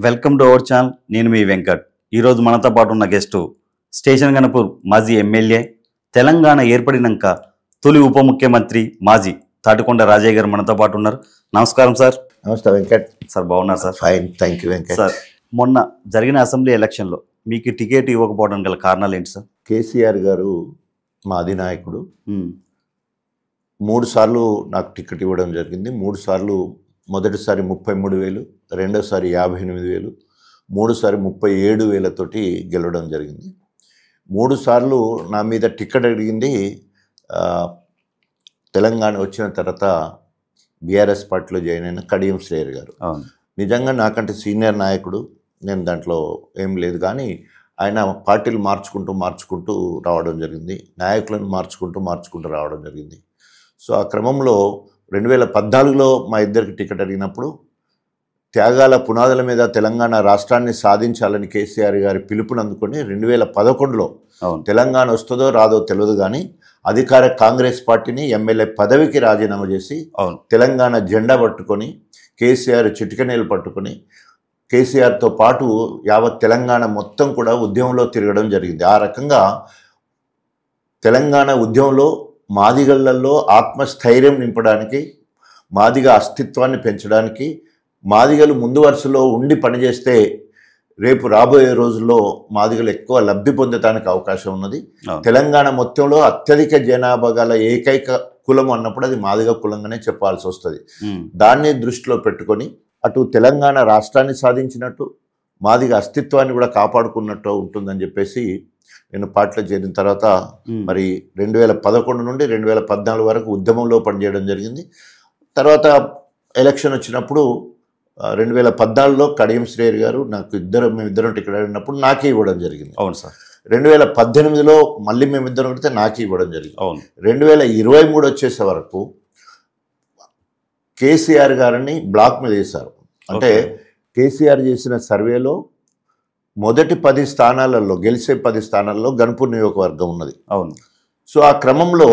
Welcome to our channel. నేను మీ వెంకట్. ఈరోజు మనతో పాటు ఉన్న గెస్టు స్టేషన్ గణపూర్ మాజీ ఎమ్మెల్యే, తెలంగాణ ఏర్పడినాక తొలి ఉప ముఖ్యమంత్రి మాజీ తాటికొండ రాజయ్య గారు మనతో పాటు ఉన్నారు. నమస్కారం సార్. నమస్తే వెంకట్. సార్ బాగున్నారు sir? Fine, thank you Venkat. Sir, మొన్న జరిగిన అసెంబ్లీ ఎలక్షన్లో మీకు టికెట్ ఇవ్వకపోవడం గల కారణాలు ఏంటి సార్? కేసీఆర్ గారు మా అధినాయకుడు. 3 సార్లు నాకు టికెట్ ఇవ్వడం జరిగింది. 3 సార్లు, మొదటిసారి 33,000, రెండోసారి 58,000, 3 సారి 37,000 తోటి గెలవడం జరిగింది. 3 సార్లు నా మీద టికెట్ అడిగింది తెలంగాణ వచ్చిన తర్వాత బీఆర్ఎస్ పార్టీలో జాయిన్ అయిన కడియం శ్రేయర్ గారు. నిజంగా నాకంటే సీనియర్ నాయకుడు, నేను దాంట్లో ఏం లేదు. కానీ ఆయన పార్టీలు మార్చుకుంటూ రావడం జరిగింది, నాయకులను మార్చుకుంటూ రావడం జరిగింది. సో ఆ క్రమంలో 2014లో మా ఇద్దరికి టికెట్ అడిగినప్పుడు త్యాగాల పునాదుల మీద తెలంగాణ రాష్ట్రాన్ని సాధించాలని కేసీఆర్ గారి పిలుపుని అందుకొని 2011లో తెలంగాణ వస్తుందో రాదో తెలియదు కానీ అధికార కాంగ్రెస్ పార్టీని ఎమ్మెల్యే పదవికి రాజీనామా చేసి తెలంగాణ జెండా పట్టుకొని కేసీఆర్ చిటికనేలు పట్టుకొని కేసీఆర్తో పాటు యావత్ తెలంగాణ మొత్తం కూడా ఉద్యమంలో తిరగడం జరిగింది. ఆ రకంగా తెలంగాణ ఉద్యమంలో మాదిగళ్లలో ఆత్మస్థైర్యం నింపడానికి, మాదిగ అస్తిత్వాన్ని పెంచడానికి, మాదిగలు ముందు వరుసలో ఉండి పనిచేస్తే రేపు రాబోయే రోజుల్లో మాదిగలు ఎక్కువ లబ్ధి పొందడానికి అవకాశం ఉన్నది. తెలంగాణ మొత్తంలో అత్యధిక జనాభా గల ఏకైక కులం అన్నప్పుడు అది మాదిగ కులంగానే చెప్పాల్సి వస్తుంది. దాన్ని దృష్టిలో పెట్టుకొని అటు తెలంగాణ రాష్ట్రాన్ని సాధించినట్టు మాదిగ అస్తిత్వాన్ని కూడా కాపాడుకున్నట్టు ఉంటుందని చెప్పేసి నేను పార్టీలో చేరిన తర్వాత మరి 2011 నుండి 2014 వరకు ఉద్యమంలో పనిచేయడం జరిగింది. తర్వాత ఎలక్షన్ వచ్చినప్పుడు 2014లో కడియం శ్రేయర్ గారు మేమిద్దరం టికెట్ అడిగినప్పుడు నాకే ఇవ్వడం జరిగింది. అవును సార్. 2018లో మళ్ళీ మేమిద్దరం అడిగితే నాకే ఇవ్వడం జరిగింది. 2023 వచ్చేసే వరకు కేసీఆర్ గారిని బ్లాక్ మీద వేశారు. అంటే కేసీఆర్ చేసిన సర్వేలో మొదటి 10 స్థానాలలో, గెలిచే 10 స్థానాల్లో గణపూర్ నియోజకవర్గం ఉన్నది. అవును. సో ఆ క్రమంలో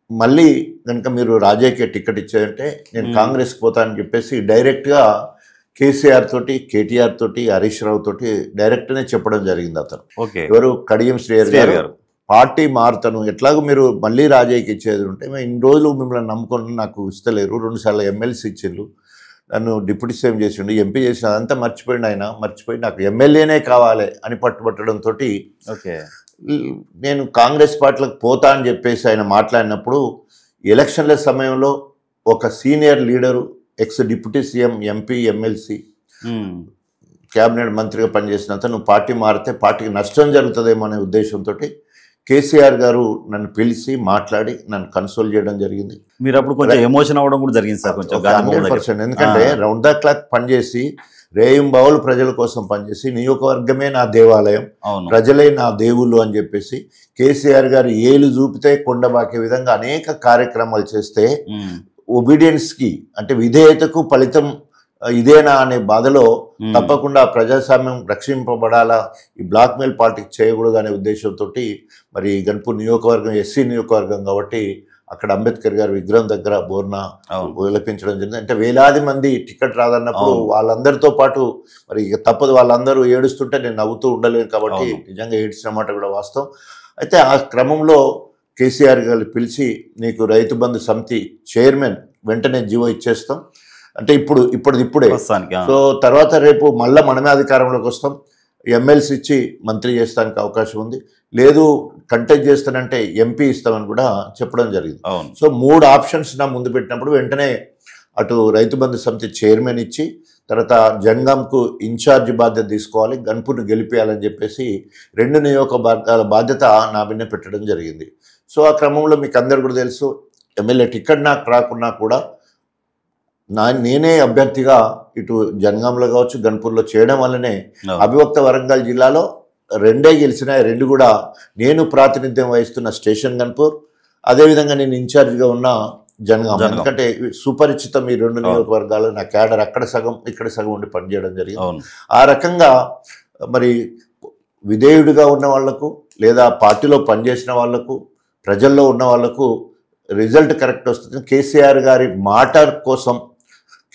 మళ్ళీ కనుక మీరు రాజయ్యకే టికెట్ ఇచ్చారంటే నేను కాంగ్రెస్కి పోతానని చెప్పేసి డైరెక్ట్గా కేసీఆర్ తోటి, కేటీఆర్ తోటి, హరీష్ రావు తోటి డైరెక్ట్గానే చెప్పడం జరిగింది. అతను ఎవరు? కడియం శ్రేయర్ గారు. పార్టీ మారుతాను, ఎట్లాగో మీరు మళ్ళీ రాజయ్యకి ఇచ్చేది ఉంటే మేము ఇన్ని రోజులు మిమ్మల్ని నమ్ముకొని నాకు ఇస్తలేరు, 2 సార్లు ఎమ్మెల్సీ ఇచ్చిండ్రు, నన్ను డిప్యూటీ సీఎం చేసిండు, ఎంపీ చేసిన, అదంతా మర్చిపోయింది. ఆయన మర్చిపోయి నాకు ఎమ్మెల్యేనే కావాలి అని పట్టుబట్టడంతో నేను కాంగ్రెస్ పార్టీలకు పోతా అని చెప్పేసి ఆయన మాట్లాడినప్పుడు ఎలక్షన్ల సమయంలో ఒక senior leader, X deputy CM, MP, MLC, cabinet మంత్రిగా పనిచేసిన అతను పార్టీ మారితే పార్టీకి నష్టం జరుగుతుందేమో అనే ఉద్దేశంతో కేసీఆర్ గారు నన్ను పిలిచి మాట్లాడి నన్ను కన్సోల్ చేయడం జరిగింది. మీరు అప్పుడు కొంచెం ఎమోషన్ అవ్వడం కూడా జరిగింది సార్? కొంచెం 100%. ఎందుకంటే రౌండ్ ద క్లాక్ పనిచేసి, రేయింబావులు ప్రజల కోసం పనిచేసి, నియోజకవర్గమే నా దేవాలయం, ప్రజలే నా దేవుళ్ళు అని చెప్పేసి కేసీఆర్ గారు ఏలు చూపితే కొండబాకే విధంగా అనేక కార్యక్రమాలు చేస్తే ఒబీడియన్స్కి, అంటే విధేయతకు ఫలితం ఇదేనా అనే బాధలో తప్పకుండా ప్రజాస్వామ్యం రక్షింపబడాలా, ఈ బ్లాక్ మెయిల్ పార్టీకి చేయకూడదు అనే ఉద్దేశంతో మరి గణపూర్ నియోజకవర్గం ఎస్సీ నియోజకవర్గం కాబట్టి అక్కడ అంబేద్కర్ గారి విగ్రహం దగ్గర బోర్నా విలపించడం జరిగింది. అంటే వేలాది మంది టికెట్ రాదన్నప్పుడు వాళ్ళందరితో పాటు మరి ఇక తప్పదు, వాళ్ళందరూ ఏడుస్తుంటే నేను నవ్వుతూ ఉండలేను కాబట్టి నిజంగా ఏడ్చిన మాట కూడా వాస్తవం. అయితే ఆ క్రమంలో కేసీఆర్ గారు పిలిచి నీకు రైతు బంధు సమితి చైర్మన్ వెంటనే జీవో ఇచ్చేస్తాం అంటే ఇప్పుడే. సో తర్వాత రేపు మళ్ళీ మనమే అధికారంలోకి వస్తాం, ఎమ్మెల్సీ ఇచ్చి మంత్రి చేస్తానికి అవకాశం ఉంది, లేదు కంటెస్ట్ చేస్తానంటే ఎంపీ ఇస్తామని కూడా చెప్పడం జరిగింది. సో 3 ఆప్షన్స్ నా ముందు పెట్టినప్పుడు వెంటనే అటు రైతు బంధు సమితి చైర్మన్ ఇచ్చి తర్వాత జంగంకు ఇన్ఛార్జ్ బాధ్యత తీసుకోవాలి, గణపూర్ని గెలిపేయాలని చెప్పేసి 2 నియోజకవర్గాల బాధ్యత నా మీద పెట్టడం జరిగింది. సో ఆ క్రమంలో మీకు అందరు కూడా తెలుసు, ఎమ్మెల్యే టికెట్ నాకు రాకున్నా కూడా నేనే అభ్యర్థిగా ఇటు జనగాంలో కావచ్చు, గణపూర్లో చేయడం వల్లనే అవిభక్త వరంగల్ జిల్లాలో 2 గెలిచినాయి. 2 కూడా నేను ప్రాతినిధ్యం వహిస్తున్న స్టేషన్ గణపూర్, అదేవిధంగా నేను ఇన్ఛార్జిగా ఉన్న జనగాం. ఎందుకంటే సుపరిచితం ఈ 2 నియోజకవర్గాలు, నా క్యాడర్ అక్కడ సగం ఇక్కడ సగం ఉండి పనిచేయడం జరిగింది. ఆ రకంగా మరి విధేయుడిగా ఉన్న వాళ్లకు, లేదా పార్టీలో పనిచేసిన వాళ్లకు, ప్రజల్లో ఉన్న వాళ్లకు రిజల్ట్ కరెక్ట్ వస్తుంది. కేసీఆర్ గారి మాట కోసం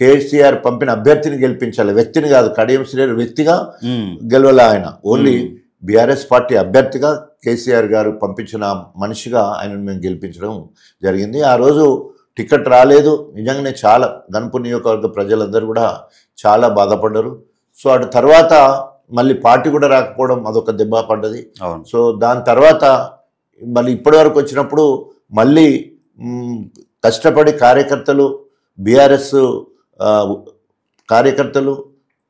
కేసీఆర్ పంపిన అభ్యర్థిని గెలిపించాలి, వ్యక్తిని కాదు. కడియం శ్రీహరి వ్యక్తిగా గెలవలే ఆయన, ఓన్లీ బీఆర్ఎస్ పార్టీ అభ్యర్థిగా కేసీఆర్ గారు పంపించిన మనిషిగా ఆయనను మేము గెలిపించడం జరిగింది. ఆ రోజు టికెట్ రాలేదు. నిజంగానే చాలా గణపూర్ నియోజకవర్గ ప్రజలందరూ కూడా చాలా బాధపడ్డారు. సో అటు తర్వాత మళ్ళీ పార్టీ కూడా రాకపోవడం అదొక దెబ్బ పడ్డది. సో దాని తర్వాత మళ్ళీ ఇప్పటి వరకు వచ్చినప్పుడు మళ్ళీ కష్టపడి కార్యకర్తలు, బీఆర్ఎస్ కార్యకర్తలు,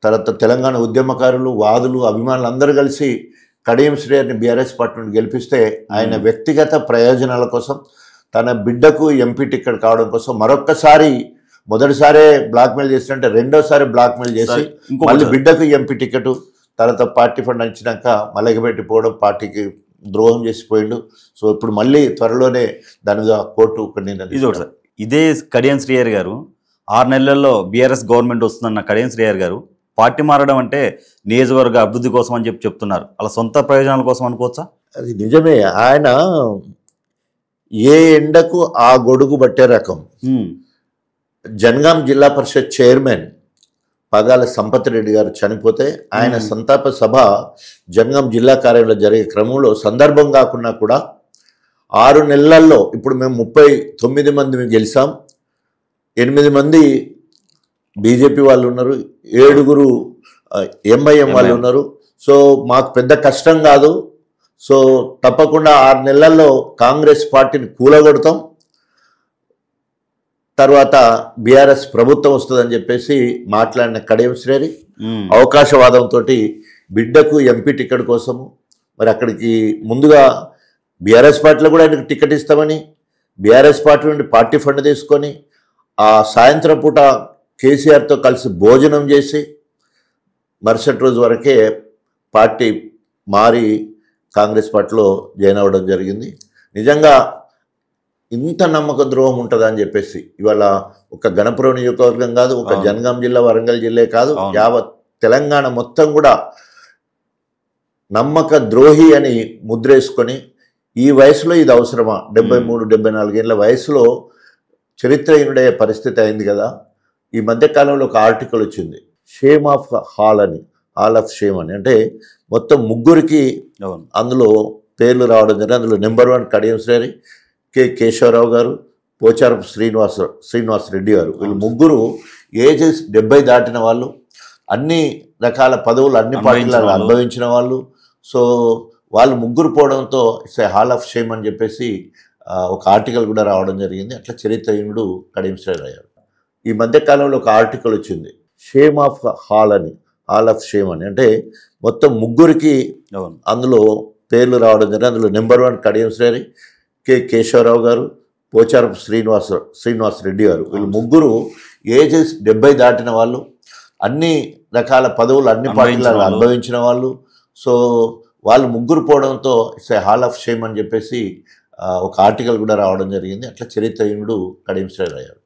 తర్వాత తెలంగాణ ఉద్యమకారులు, వాదులు, అభిమానులు అందరూ కలిసి కడియం శ్రీహరిని బీఆర్ఎస్ పార్టీ నుండి గెలిపిస్తే ఆయన వ్యక్తిగత ప్రయోజనాల కోసం, తన బిడ్డకు ఎంపీ టికెట్ కావడం కోసం మరొక్కసారి, మొదటిసారే బ్లాక్మెయిల్ చేసినట్టే రెండోసారి బ్లాక్మెయిల్ చేసి మళ్ళీ బిడ్డకు ఎంపీ టికెట్, తర్వాత పార్టీ ఫండ్ ఇచ్చినాక మలగబెట్టిపోవడం, పార్టీకి ద్రోహం చేసిపోయిండు. సో ఇప్పుడు మళ్ళీ త్వరలోనే దాని మీద కోర్టు సార్. ఇదే కడియం శ్రీహరి గారు 6 నెలల్లో బీఆర్ఎస్ గవర్నమెంట్ వస్తుందన్న కడియం శ్రీహరి గారు పార్టీ మారడం అంటే నియోజకవర్గ అభివృద్ధి కోసం అని చెప్తున్నారు. అలా సొంత ప్రయోజనాల కోసం అనుకోవచ్చా? అది నిజమే. ఆయన ఏ ఎండకు ఆ గొడుగు పట్టే రకం. జనగాం జిల్లా పరిషత్ చైర్మన్ పగాల సంపత్ రెడ్డి గారు చనిపోతే ఆయన సంతాప సభ జనగాం జిల్లా కార్యాలయంలో జరిగే క్రమంలో సందర్భం కాకుండా కూడా 6 నెలల్లో ఇప్పుడు మేము 39 మంది గెలిచాం, 8 మంది బీజేపీ వాళ్ళు ఉన్నారు, 7 ఎంఐఎం వాళ్ళు ఉన్నారు. సో మాకు పెద్ద కష్టం కాదు. సో తప్పకుండా 6 నెలల్లో కాంగ్రెస్ పార్టీని కూలగొడతాం, తర్వాత బీఆర్ఎస్ ప్రభుత్వం వస్తుందని చెప్పేసి మాట్లాడిన కడియం శ్రీహరి అవకాశవాదంతో బిడ్డకు ఎంపీ టికెట్ కోసము మరి అక్కడికి ముందుగా బీఆర్ఎస్ పార్టీలో కూడా ఆయనకు టికెట్ ఇస్తామని బీఆర్ఎస్ పార్టీ నుండి పార్టీ ఫండ్ తీసుకొని ఆ సాయంత్రం పూట కేసీఆర్తో కలిసి భోజనం చేసి మరుసటి రోజు వరకే పార్టీ మారి కాంగ్రెస్ పార్టీలో జాయిన్ అవ్వడం జరిగింది. నిజంగా ఇంత నమ్మక ద్రోహం ఉంటుందా అని చెప్పేసి ఇవాళ ఒక గణపురం నియోజకవర్గం కాదు, ఒక జనగాం జిల్లా, వరంగల్ జిల్లా కాదు, యావత్ తెలంగాణ మొత్తం కూడా నమ్మక ద్రోహి అని ముద్రేసుకొని ఈ వయసులో ఇది అవసరమా? 73-74 ఏళ్ళ వయసులో చరిత్రహీనుడయ్యే పరిస్థితి అయింది కదా. ఈ మధ్యకాలంలో ఒక ఆర్టికల్ వచ్చింది, షేమ్ ఆఫ్ హాల్ అని, హాల్ ఆఫ్ షేమ్ అని. అంటే మొత్తం 3 అందులో పేర్లు రావడం జరిగింది. అందులో నెంబర్ 1 కడియం శ్రీహరి, కె కేశవరావు గారు, పోచారపు శ్రీనివాస్ రెడ్డి గారు. వీళ్ళు 3 ఏజెస్ 70 దాటిన వాళ్ళు, అన్ని రకాల పదవులు అన్ని పార్టీలలో అనుభవించిన వాళ్ళు. సో వాళ్ళు 3 పోవడంతో it's a hall of shame అని చెప్పేసి ఒక ఆర్టికల్ కూడా రావడం జరిగింది. అట్లా చరిత్రహీనుడు కడియం శ్రీహరి అయ్యారు. ఈ మధ్యకాలంలో ఒక ఆర్టికల్ వచ్చింది, షేమ్ ఆఫ్ హాల్ అని, హాల్ ఆఫ్ షేమ్ అని. అంటే మొత్తం 3 అందులో పేర్లు రావడం జరిగింది. అందులో నెంబర్ 1 కడియం శ్రీహరి, కె కేశవరావు గారు, పోచారపు శ్రీనివాస్ రెడ్డి గారు. వీళ్ళు 3 ఏజెస్ 70 దాటిన వాళ్ళు, అన్ని రకాల పదవులు అన్ని పార్టీలలో అనుభవించిన వాళ్ళు. సో వాళ్ళు 3 పోవడంతో it's a hall of shame అని చెప్పేసి ఒక ఆర్టికల్ కూడా రావడం జరిగింది. అట్లా చరిత్రహీనుడు కడియం శ్రీహరి అయ్యారు.